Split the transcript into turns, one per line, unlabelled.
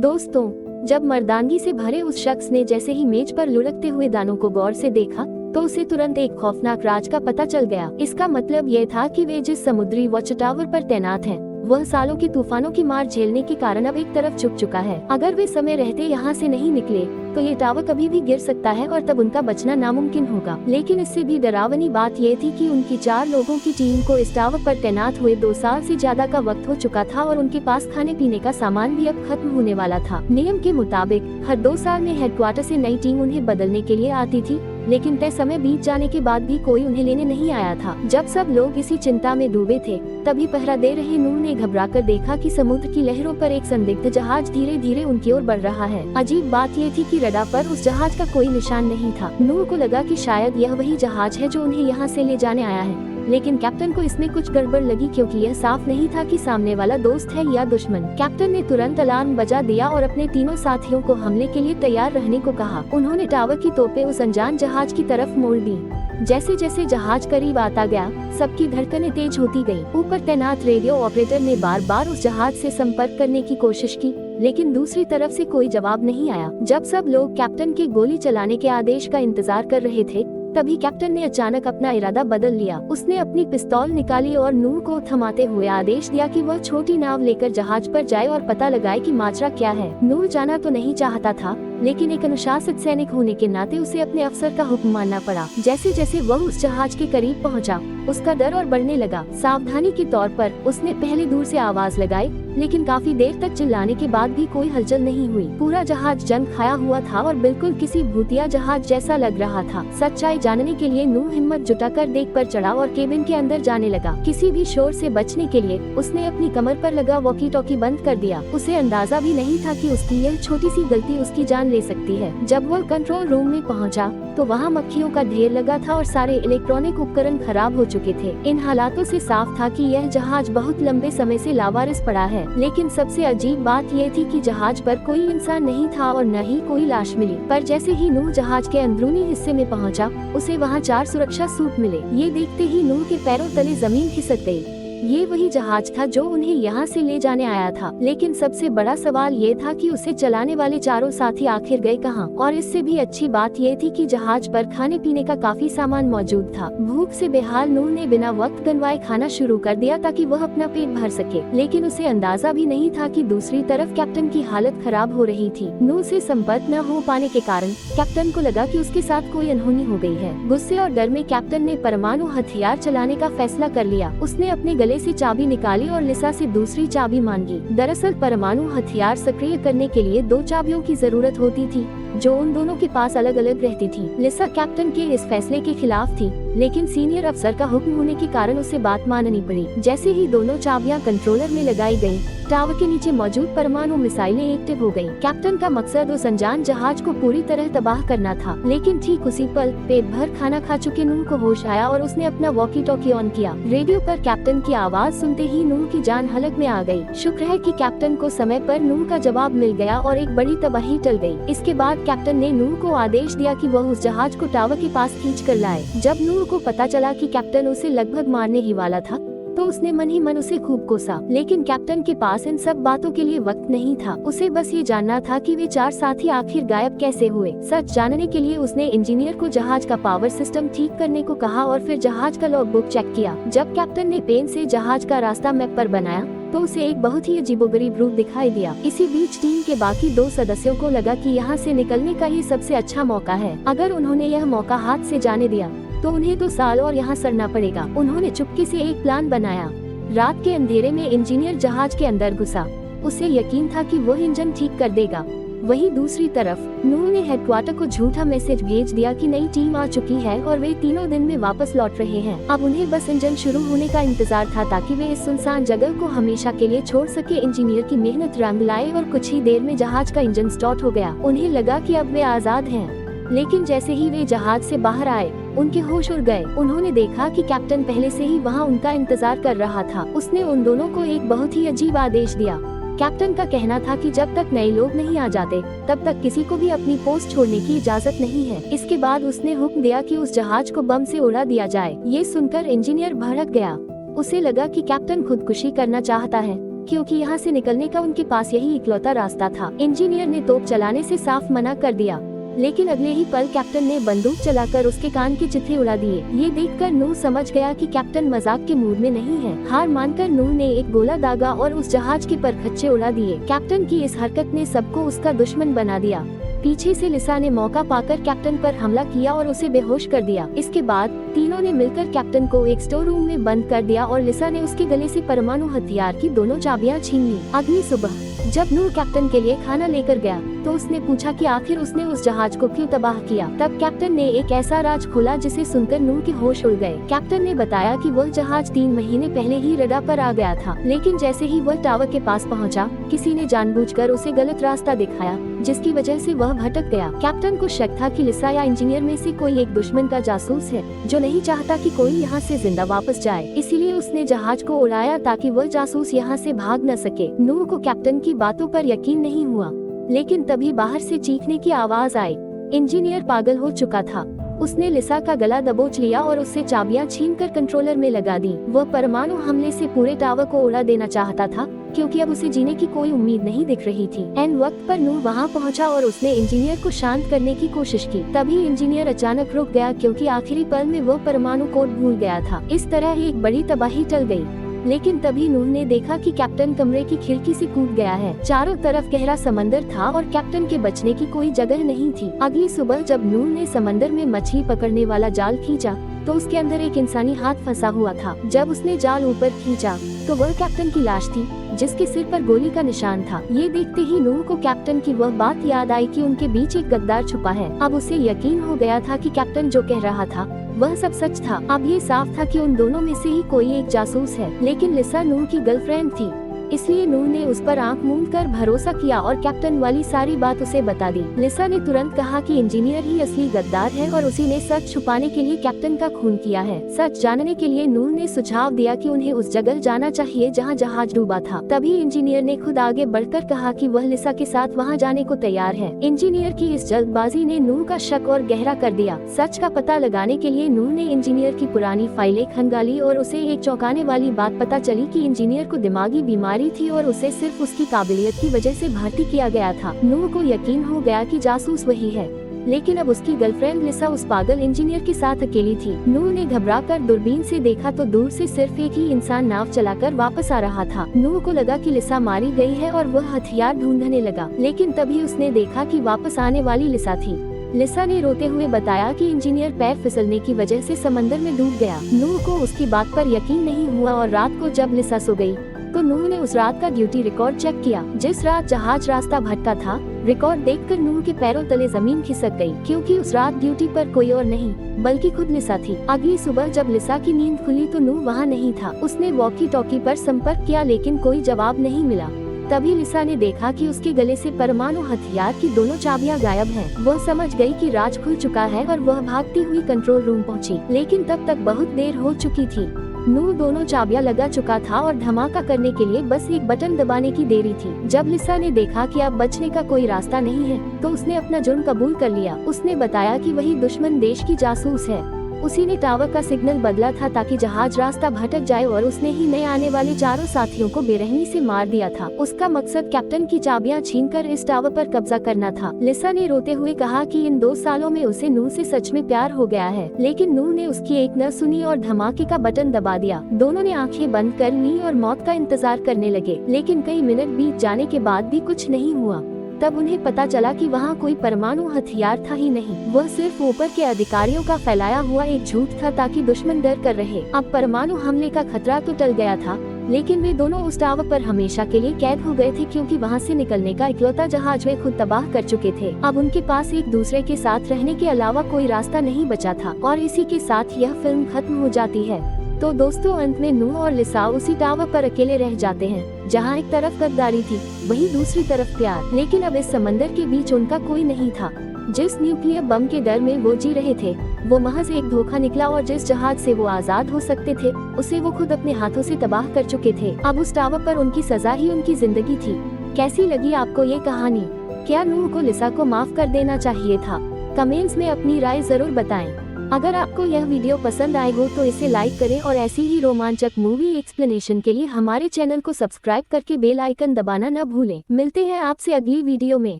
दोस्तों, जब मर्दानगी से भरे उस शख्स ने जैसे ही मेज पर लुढ़कते हुए दानों को गौर से देखा तो उसे तुरंत एक खौफनाक राज का पता चल गया। इसका मतलब यह था कि वे जिस समुद्री वॉच टावर पर तैनात हैं, वह सालों की तूफानों की मार झेलने के कारण अब एक तरफ झुक चुका है। अगर वे समय रहते यहाँ से नहीं निकले तो ये टावर कभी भी गिर सकता है और तब उनका बचना नामुमकिन होगा। लेकिन इससे भी डरावनी बात यह थी कि उनकी 4 लोगों की टीम को इस टावर पर तैनात हुए 2 साल से ज्यादा का वक्त हो चुका था और उनके पास खाने पीने का सामान भी अब खत्म होने वाला था। नियम के मुताबिक हर 2 साल में हेडक्वार्टर से नई टीम उन्हें बदलने के लिए आती थी, लेकिन तय समय बीत जाने के बाद भी कोई उन्हें लेने नहीं आया था। जब सब लोग इसी चिंता में डूबे थे, तभी पहरा दे रहे नूर ने घबराकर देखा कि समुद्र की लहरों पर एक संदिग्ध जहाज धीरे धीरे उनकी ओर बढ़ रहा है। अजीब बात ये थी कि रडार पर उस जहाज का कोई निशान नहीं था। नूर को लगा कि शायद यह वही जहाज है जो उन्हें यहाँ से ले जाने आया है, लेकिन कैप्टन को इसमें कुछ गड़बड़ लगी क्योंकि यह साफ नहीं था कि सामने वाला दोस्त है या दुश्मन। कैप्टन ने तुरंत अलार्म बजा दिया और अपने तीनों साथियों को हमले के लिए तैयार रहने को कहा। उन्होंने टावर की तोपें उस अनजान जहाज की तरफ मोड़ दी। जैसे जैसे जहाज करीब आता गया, सबकी धड़कनें तेज होती गयी। ऊपर तैनात रेडियो ऑपरेटर ने बार बार उस जहाज से संपर्क करने की कोशिश की, लेकिन दूसरी तरफ से कोई जवाब नहीं आया। जब सब लोग कैप्टन के गोली चलाने के आदेश का इंतजार कर रहे थे, तभी कैप्टन ने अचानक अपना इरादा बदल लिया। उसने अपनी पिस्तौल निकाली और नूर को थमाते हुए आदेश दिया कि वह छोटी नाव लेकर जहाज पर जाए और पता लगाए कि माजरा क्या है। नूर जाना तो नहीं चाहता था, लेकिन एक अनुशासित सैनिक होने के नाते उसे अपने अफसर का हुक्म मानना पड़ा। जैसे जैसे वह उस जहाज के करीब पहुंचा, उसका डर और बढ़ने लगा। सावधानी के तौर पर उसने पहले दूर से आवाज लगाई, लेकिन काफी देर तक चिल्लाने के बाद भी कोई हलचल नहीं हुई। पूरा जहाज जंग खाया हुआ था और बिल्कुल किसी भूतिया जहाज जैसा लग रहा था। सच्चाई जानने के लिए नूर हिम्मत जुटाकर डेक पर चढ़ा और केबिन के अंदर जाने लगा। किसी भी शोर से बचने के लिए उसने अपनी कमर पर लगा वॉकी टॉकी बंद कर दिया। उसे अंदाजा भी नहीं था कि उसकी यह छोटी सी गलती उसकी जान ले सकती है। जब वह कंट्रोल रूम में पहुंचा, तो वहां मक्खियों का ढेर लगा था और सारे इलेक्ट्रॉनिक उपकरण खराब हो चुके थे। इन हालातों से साफ था कि यह जहाज बहुत लंबे समय से लावारिस पड़ा है। लेकिन सबसे अजीब बात यह थी कि जहाज पर कोई इंसान नहीं था और न ही कोई लाश मिली। पर जैसे ही नूर जहाज के अंदरूनी हिस्से में पहुंचा, उसे वहां 4 सुरक्षा सूट मिले। ये देखते ही नूर के पैरों तले जमीन खिसक गई। ये वही जहाज था जो उन्हें यहाँ से ले जाने आया था। लेकिन सबसे बड़ा सवाल ये था कि उसे चलाने वाले चारों साथी आखिर गए कहाँ। और इससे भी अच्छी बात ये थी कि जहाज पर खाने पीने का काफी सामान मौजूद था। भूख से बेहाल नूर ने बिना वक्त गंवाए खाना शुरू कर दिया ताकि वह अपना पेट भर सके। लेकिन उसे अंदाजा भी नहीं था कि दूसरी तरफ कैप्टन की हालत खराब हो रही थी। नूर से संपर्क न हो पाने के कारण कैप्टन को लगा कि उसके साथ कोई अनहोनी हो गई है। गुस्से और डर में कैप्टन ने परमाणु हथियार चलाने का फैसला कर लिया। उसने अपने गले से चाबी निकाली और लिसा से दूसरी चाबी मांगी। दरअसल परमाणु हथियार सक्रिय करने के लिए 2 चाबियों की जरूरत होती थी, जो उन दोनों के पास अलग अलग रहती थी। लिसा कैप्टन के इस फैसले के खिलाफ थी, लेकिन सीनियर अफसर का हुक्म होने के कारण उसे बात माननी पड़ी। जैसे ही दोनों चाबियां कंट्रोलर में लगाई गयी, टावर के नीचे मौजूद परमाणु मिसाइलें एक्टिव हो गयी। कैप्टन का मकसद उस अनजान जहाज को पूरी तरह तबाह करना था। लेकिन ठीक उसी पल पेट भर खाना खा चुके नूर को होश आया और उसने अपना वॉकी टॉकी ऑन किया। रेडियो पर कैप्टन की आवाज सुनते ही नूर की जान हलक में आ गई। शुक्र है कि कैप्टन को समय पर नूर का जवाब मिल गया और एक बड़ी तबाही टल गई। इसके बाद कैप्टन ने नूर को आदेश दिया कि वह उस जहाज को टावर के पास खींच कर लाए। जब नूर को पता चला कि कैप्टन उसे लगभग मारने ही वाला था, तो उसने मन ही मन उसे खूब कोसा। लेकिन कैप्टन के पास इन सब बातों के लिए वक्त नहीं था। उसे बस ये जानना था कि वे 4 साथी आखिर गायब कैसे हुए। सच जानने के लिए उसने इंजीनियर को जहाज का पावर सिस्टम ठीक करने को कहा और फिर जहाज का लॉग बुक चेक किया। जब कैप्टन ने पेन से जहाज का रास्ता मैप पर बनाया, तो उसे एक बहुत ही अजीबोगरीब रूप दिखाई दिया। इसी बीच टीम के बाकी 2 सदस्यों को लगा कि यहाँ से निकलने का ये सबसे अच्छा मौका है। अगर उन्होंने यह मौका हाथ से जाने दिया, तो उन्हें 2 साल और यहाँ सड़ना पड़ेगा। उन्होंने चुपके से एक प्लान बनाया। रात के अंधेरे में इंजीनियर जहाज के अंदर घुसा। उसे यकीन था कि वो इंजन ठीक कर देगा। वहीं दूसरी तरफ नूर ने हेडक्वार्टर को झूठा मैसेज भेज दिया कि नई टीम आ चुकी है और वे 3 दिन में वापस लौट रहे हैं। अब उन्हें बस इंजन शुरू होने का इंतजार था ताकि वे इस सुनसान जगह को हमेशा के लिए छोड़ सके। इंजीनियर की मेहनत रंग लाई और कुछ ही देर में जहाज का इंजन स्टार्ट हो गया। उन्हें लगा कि अब वे आजाद हैं। लेकिन जैसे ही वे जहाज से बाहर आए, उनके होश उड़ गए। उन्होंने देखा कि कैप्टन पहले से ही वहां उनका इंतजार कर रहा था। उसने उन दोनों को एक बहुत ही अजीब आदेश दिया। कैप्टन का कहना था कि जब तक नए लोग नहीं आ जाते, तब तक किसी को भी अपनी पोस्ट छोड़ने की इजाजत नहीं है। इसके बाद उसने हुक्म दिया कि उस जहाज को बम से उड़ा दिया जाए। ये सुनकर इंजीनियर भड़क गया। उसे लगा कि कैप्टन खुदकुशी करना चाहता है। क्योंकि यहाँ से निकलने का उनके पास यही इकलौता रास्ता था। इंजीनियर ने तोप चलाने से साफ मना कर दिया, लेकिन अगले ही पल कैप्टन ने बंदूक चलाकर उसके कान के चित्थे उड़ा दिए। ये देखकर नूह समझ गया कि कैप्टन मजाक के मूड में नहीं है। हार मानकर नूह ने एक गोला दागा और उस जहाज के परखच्चे उड़ा दिए। कैप्टन की इस हरकत ने सबको उसका दुश्मन बना दिया। पीछे से लिसा ने मौका पाकर कैप्टन पर हमला किया और उसे बेहोश कर दिया। इसके बाद तीनों ने मिलकर कैप्टन को एक स्टोर रूम में बंद कर दिया और लिसा ने उसके गले से परमाणु हथियार की दोनों चाबियां छीन ली। अगली सुबह जब नूह कैप्टन के लिए खाना लेकर गया तो उसने पूछा कि आखिर उसने उस जहाज को क्यों तबाह किया। तब कैप्टन ने एक ऐसा राज खोला जिसे सुनकर नूह के होश उड़ गए। कैप्टन ने बताया कि वह जहाज 3 महीने पहले ही रडार पर आ गया था, लेकिन जैसे ही वह टावर के पास पहुंचा, किसी ने जानबूझकर उसे गलत रास्ता दिखाया, जिसकी वजह से वह भटक गया। कैप्टन को शक था कि लिसा या इंजीनियर में से कोई एक दुश्मन का जासूस है जो नहीं चाहता कि कोई यहाँ से जिंदा वापस जाए। इसीलिए उसने जहाज को उड़ाया ताकि वह जासूस यहाँ से भाग न सके। नूह को कैप्टन की बातों पर यकीन नहीं हुआ, लेकिन तभी बाहर से चीखने की आवाज आई। इंजीनियर पागल हो चुका था। उसने लिसा का गला दबोच लिया और उससे चाबियां छीनकर कंट्रोलर में लगा दी। वह परमाणु हमले से पूरे टावर को उड़ा देना चाहता था, क्योंकि अब उसे जीने की कोई उम्मीद नहीं दिख रही थी। एन वक्त पर नूह वहां पहुंचा और उसने इंजीनियर को शांत करने की कोशिश की। तभी इंजीनियर अचानक रुक गया, क्योंकि आखिरी पल में वो परमाणु कोड भूल गया था। इस तरह एक बड़ी तबाही टल गई। लेकिन तभी नूह ने देखा कि कैप्टन कमरे की खिड़की से कूद गया है। चारों तरफ गहरा समंदर था और कैप्टन के बचने की कोई जगह नहीं थी। अगली सुबह जब नूह ने समंदर में मछली पकड़ने वाला जाल खींचा तो उसके अंदर एक इंसानी हाथ फंसा हुआ था। जब उसने जाल ऊपर खींचा तो वह कैप्टन की लाश थी, जिसके सिर पर गोली का निशान था। ये देखते ही नूह को कैप्टन की वह बात याद आई कि उनके बीच एक गद्दार छुपा है। अब उसे यकीन हो गया था कि कैप्टन जो कह रहा था वह सब सच था। अब ये साफ था कि उन दोनों में से ही कोई एक जासूस है। लेकिन लिसा नूह की गर्लफ्रेंड थी, इसलिए नूह ने उस पर आंख मूंद कर भरोसा किया और कैप्टन वाली सारी बात उसे बता दी। लिसा ने तुरंत कहा कि इंजीनियर ही असली गद्दार है और उसी ने सच छुपाने के लिए कैप्टन का खून किया है। सच जानने के लिए नूह ने सुझाव दिया कि उन्हें उस जगह जाना चाहिए जहां जहाज डूबा था। तभी इंजीनियर ने खुद आगे बढ़कर कहा कि वह लिसा के साथ वहां जाने को तैयार है। इंजीनियर की इस जल्दबाजी ने नूह का शक और गहरा कर दिया। सच का पता लगाने के लिए नूह ने इंजीनियर की पुरानी फाइलें खंगाली और उसे एक चौंकाने वाली बात पता चली कि इंजीनियर को दिमागी बीमारी थी और उसे सिर्फ उसकी काबिलियत की वजह से भर्ती किया गया था। नूह को यकीन हो गया कि जासूस वही है, लेकिन अब उसकी गर्लफ्रेंड लिसा उस पागल इंजीनियर के साथ अकेली थी। नूह ने घबराकर दूरबीन से देखा तो दूर से सिर्फ एक ही इंसान नाव चलाकर वापस आ रहा था। नूह को लगा कि लिसा मारी गई है और वह हथियार ढूंढने लगा, लेकिन तभी उसने देखा कि वापस आने वाली लिसा थी। लिसा ने रोते हुए बताया कि इंजीनियर पैर फिसलने की वजह से समंदर में डूब गया। नूह को उसकी बात पर यकीन नहीं हुआ और रात को जब लिसा सो गई तो नूह ने उस रात का ड्यूटी रिकॉर्ड चेक किया। जिस रात जहाज रास्ता भटका था, रिकॉर्ड देखकर नूह के पैरों तले जमीन खिसक गई, क्योंकि उस रात ड्यूटी पर कोई और नहीं बल्कि खुद लिसा थी। अगली सुबह जब लिसा की नींद खुली तो नूह वहाँ नहीं था। उसने वॉकी टॉकी पर संपर्क किया, लेकिन कोई जवाब नहीं मिला। तभी लिसा ने देखा कि उसके गले से परमाणु हथियार की दोनों चाबियां गायब हैं। वह समझ गई कि राज खुल चुका है और वह भागती हुई कंट्रोल रूम पहुंची, लेकिन तब तक बहुत देर हो चुकी थी। नूह दोनों चाबियां लगा चुका था और धमाका करने के लिए बस एक बटन दबाने की देरी थी। जब लिसा ने देखा कि अब बचने का कोई रास्ता नहीं है तो उसने अपना जुर्म कबूल कर लिया। उसने बताया कि वही दुश्मन देश की जासूस है। उसी ने टावर का सिग्नल बदला था ताकि जहाज रास्ता भटक जाए और उसने ही नए आने वाले चारों साथियों को बेरहमी से मार दिया था। उसका मकसद कैप्टन की चाबियां छीनकर इस टावर पर कब्जा करना था। लिसा ने रोते हुए कहा कि इन 2 सालों में उसे नूह से सच में प्यार हो गया है, लेकिन नूह ने उसकी एक न सुनी और धमाके का बटन दबा दिया। दोनों ने आंखें बंद कर ली और मौत का इंतजार करने लगे, लेकिन कई मिनट बीत जाने के बाद भी कुछ नहीं हुआ। तब उन्हें पता चला कि वहाँ कोई परमाणु हथियार था ही नहीं, वह सिर्फ ऊपर के अधिकारियों का फैलाया हुआ एक झूठ था ताकि दुश्मन डर कर रहे। अब परमाणु हमले का खतरा तो टल गया था, लेकिन वे दोनों उस टावर पर हमेशा के लिए कैद हो गए थे, क्योंकि वहाँ से निकलने का इकलौता जहाज वे खुद तबाह कर चुके थे। अब उनके पास एक दूसरे के साथ रहने के अलावा कोई रास्ता नहीं बचा था और इसी के साथ यह फिल्म खत्म हो जाती है। तो दोस्तों, अंत में नूह और लिसा उसी टावर पर अकेले रह जाते हैं, जहाँ एक तरफ गद्दारी थी वहीं दूसरी तरफ प्यार। लेकिन अब इस समंदर के बीच उनका कोई नहीं था। जिस न्यूक्लियर बम के डर में वो जी रहे थे वो महज एक धोखा निकला, और जिस जहाज से वो आजाद हो सकते थे उसे वो खुद अपने हाथों से तबाह कर चुके थे। अब उस टावर पर उनकी सजा ही उनकी जिंदगी थी। कैसी लगी आपको ये कहानी? क्या नूह को लिसा को माफ कर देना चाहिए था? कमेंट्स में अपनी राय जरूर बताएं। अगर आपको यह वीडियो पसंद आए हो तो इसे लाइक करें और ऐसी ही रोमांचक मूवी एक्सप्लेनेशन के लिए हमारे चैनल को सब्सक्राइब करके बेल आइकन दबाना न भूलें। मिलते हैं आपसे अगली वीडियो में।